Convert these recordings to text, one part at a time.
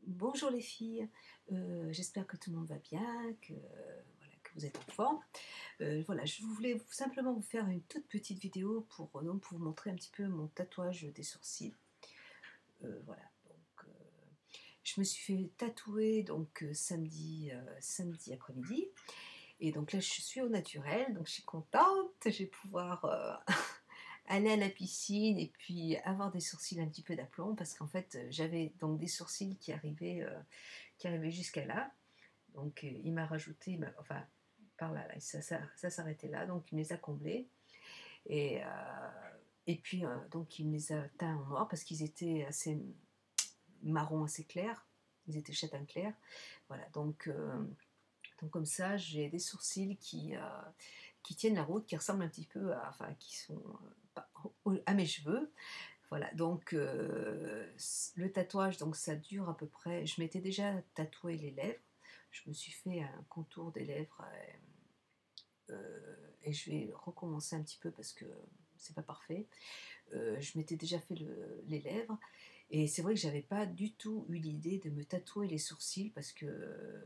Bonjour les filles, j'espère que tout le monde va bien, voilà, que vous êtes en forme. Voilà, je voulais simplement vous faire une toute petite vidéo pour vous montrer un petit peu mon tatouage des sourcils. Voilà, donc je me suis fait tatouer donc samedi après-midi et donc là je suis au naturel, donc je suis contente, je vais pouvoir aller à la piscine et puis avoir des sourcils un petit peu d'aplomb parce qu'en fait j'avais donc des sourcils qui arrivaient jusqu'à là. Donc il m'a rajouté, enfin par là, là ça s'arrêtait là, donc il me les a comblés. Et, et puis donc il me les a teints en noir parce qu'ils étaient assez marron, assez clairs. Ils étaient châtain clair. Voilà, donc comme ça j'ai des sourcils qui tiennent la route, qui ressemblent un petit peu à, enfin qui sont à mes cheveux. Voilà, donc le tatouage, donc ça dure à peu près. Je m'étais déjà tatoué les lèvres. Je me suis fait un contour des lèvres et je vais recommencer un petit peu parce que c'est pas parfait. Je m'étais déjà fait les lèvres et c'est vrai que j'avais pas du tout eu l'idée de me tatouer les sourcils parce que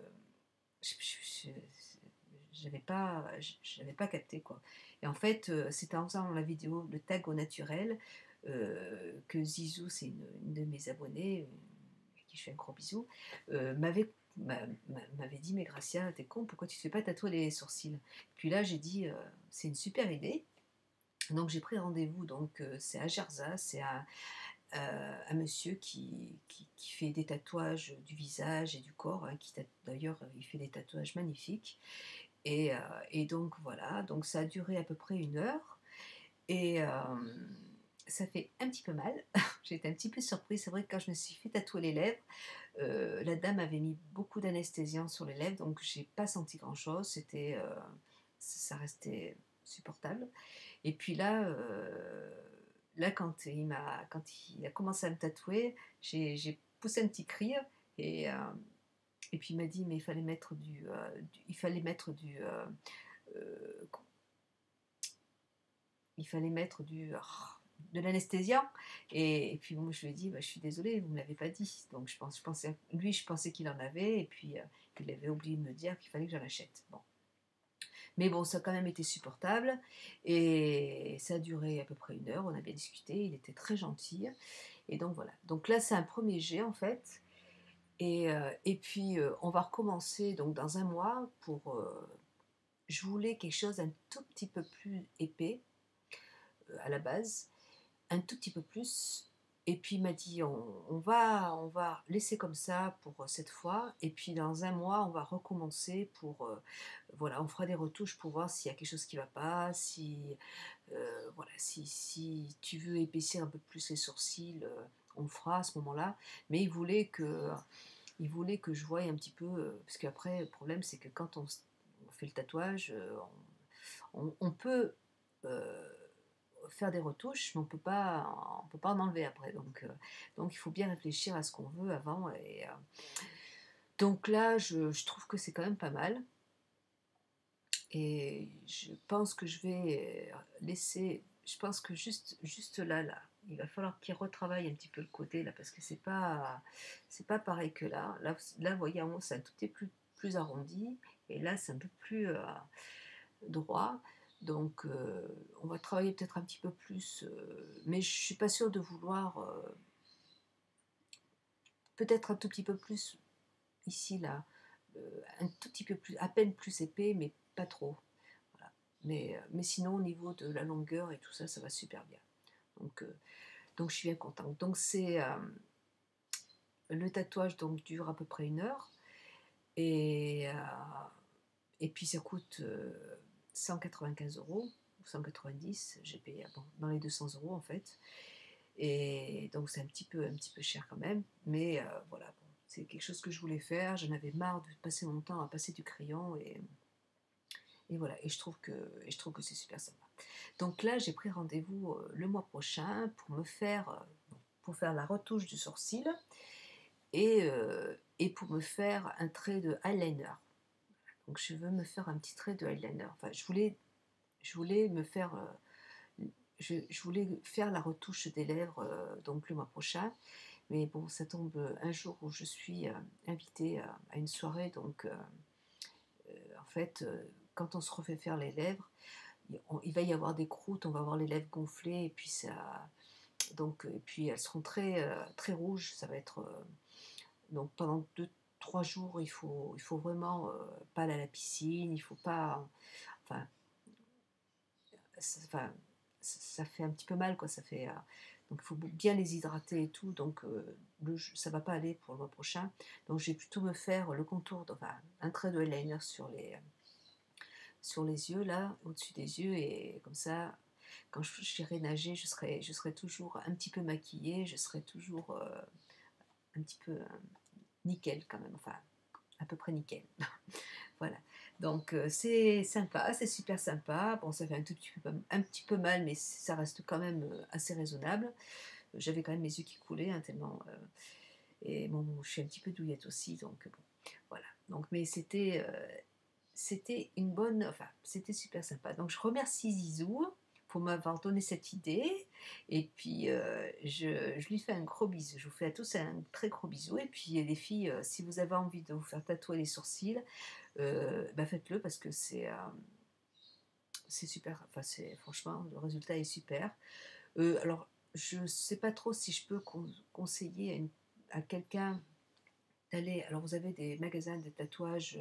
j'avais pas capté quoi. Et en fait, c'était en faisant la vidéo, le tag au naturel, que Zizou, c'est une de mes abonnées, à qui je fais un gros bisou, m'avait dit: «Mais Gracia, t'es con, pourquoi tu te fais pas tatouer les sourcils?» Puis là, j'ai dit: «C'est une super idée». Donc j'ai pris rendez-vous, donc c'est à Jarza, c'est un monsieur qui fait des tatouages du visage et du corps, hein, d'ailleurs, il fait des tatouages magnifiques. Et, et donc voilà, donc ça a duré à peu près 1 heure et ça fait un petit peu mal. J'ai été un petit peu surprise. C'est vrai que quand je me suis fait tatouer les lèvres, la dame avait mis beaucoup d'anesthésiant sur les lèvres, donc j'ai pas senti grand-chose. Ça restait supportable. Et puis là, quand il a commencé à me tatouer, j'ai poussé un petit cri et, euh, et puis il m'a dit: «Mais euh, il fallait mettre de l'anesthésiant». Et puis moi je lui ai dit: «Bah, je suis désolée, vous ne me l'avez pas dit». Donc je pensais qu'il en avait et puis il avait oublié de me dire qu'il fallait que j'en achète. Bon. Mais bon, ça a quand même été supportable et ça a duré à peu près 1 heure, on a bien discuté, il était très gentil. Et donc voilà. Donc là, c'est un premier jet en fait. Et puis on va recommencer donc dans un mois je voulais quelque chose un tout petit peu plus épais à la base, un tout petit peu plus. Et puis il m'a dit: on va laisser comme ça pour cette fois, et puis dans un mois, on va recommencer voilà, on fera des retouches pour voir s'il y a quelque chose qui ne va pas, voilà, si tu veux épaissir un peu plus les sourcils, on le fera à ce moment-là. Mais il voulait que je voie un petit peu, parce qu'après, le problème, c'est que quand on fait le tatouage, on peut faire des retouches, mais on peut pas en enlever après. Donc il faut bien réfléchir à ce qu'on veut avant. Donc là, je trouve que c'est quand même pas mal. Et je pense que je vais laisser. Je pense que juste là, là, il va falloir qu'il retravaille un petit peu le côté là, parce que c'est pas pareil que là. Là, vous voyez, c'est un tout petit peu plus arrondi, et là, c'est un peu plus droit. Donc, on va travailler peut-être un petit peu plus, mais je suis pas sûre de vouloir peut-être un tout petit peu plus ici là, un tout petit peu plus, à peine plus épais, mais pas trop. Voilà. Mais sinon, au niveau de la longueur et tout ça, ça va super bien. Donc, euh, donc je suis bien contente. Donc le tatouage donc dure à peu près 1 heure et, euh, et puis ça coûte 195 € ou 190. J'ai payé bon, dans les 200 € en fait. Et donc c'est un petit peu cher quand même. Mais voilà, bon, c'est quelque chose que je voulais faire. J'en avais marre de passer mon temps à passer du crayon et voilà, et je trouve que c'est super sympa. Donc là, j'ai pris rendez-vous le mois prochain pour faire la retouche du sourcil et pour me faire un trait de eyeliner. Donc je veux me faire un petit trait de eyeliner. Enfin, je voulais me faire, je voulais faire la retouche des lèvres donc le mois prochain. Mais bon, ça tombe un jour où je suis invitée à une soirée, donc en fait, quand on se refait faire les lèvres, il va y avoir des croûtes, on va avoir les lèvres gonflées, et puis ça, donc, et puis elles seront très rouges, ça va être. Donc pendant 2 3 jours, il faut vraiment pas aller à la piscine, il faut pas. Enfin, enfin, ça fait un petit peu mal, quoi. Ça fait, donc il faut bien les hydrater et tout. Donc ça va pas aller pour le mois prochain. Donc je vais plutôt me faire le contour, enfin un trait de eyeliner sur les yeux là, au-dessus des yeux, et comme ça, quand j'irai nager, je serai toujours un petit peu maquillée, je serai toujours un petit peu nickel quand même, enfin à peu près nickel. Voilà. Donc c'est sympa, c'est super sympa. Bon, ça fait un petit peu mal, mais ça reste quand même assez raisonnable. J'avais quand même mes yeux qui coulaient, hein, tellement. Et bon, je suis un petit peu douillette aussi, donc bon, voilà. Donc, mais c'était une bonne, enfin, c'était super sympa. Donc je remercie Zizou pour m'avoir donné cette idée. Et puis je lui fais un gros bisou. Je vous fais à tous un très gros bisou. Et puis les filles, si vous avez envie de vous faire tatouer les sourcils, bah faites-le, parce que c'est super. Enfin, franchement, le résultat est super. Alors, je ne sais pas trop si je peux conseiller à quelqu'un d'aller. Alors, vous avez des magasins de tatouages,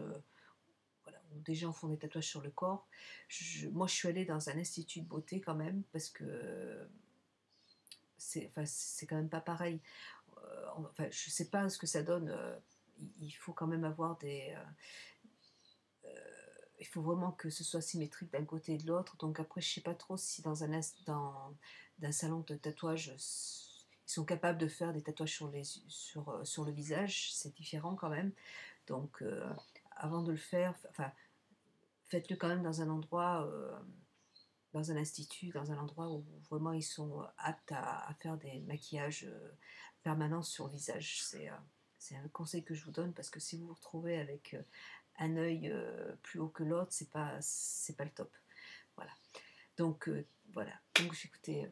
voilà, où des gens font des tatouages sur le corps. Moi, je suis allée dans un institut de beauté quand même, parce que enfin, c'est quand même pas pareil. Enfin, je sais pas ce que ça donne. Il faut quand même avoir il faut vraiment que ce soit symétrique d'un côté et de l'autre. Donc après, je sais pas trop si dans un salon de tatouage, ils sont capables de faire des tatouages sur le visage. C'est différent quand même. Donc avant de le faire, enfin, faites-le quand même dans un endroit, dans un institut, dans un endroit où vraiment ils sont aptes à faire des maquillages permanents sur le visage. C'est un conseil que je vous donne, parce que si vous vous retrouvez avec un œil plus haut que l'autre, c'est pas le top. Voilà. Donc voilà. Donc écoutez,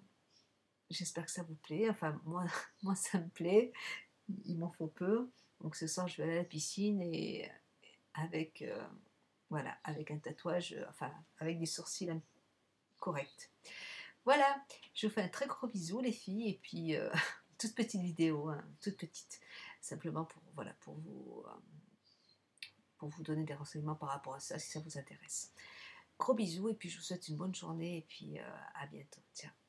j'espère que ça vous plaît. Enfin, moi, moi ça me plaît. Il m'en faut peu. Donc ce soir, je vais aller à la piscine, et avec voilà, avec un tatouage, enfin avec des sourcils corrects. Voilà. Je vous fais un très gros bisou, les filles, et puis toute petite vidéo, hein, toute petite, simplement pour, voilà, pour vous donner des renseignements par rapport à ça, si ça vous intéresse. Gros bisous, et puis je vous souhaite une bonne journée, et puis à bientôt. Ciao.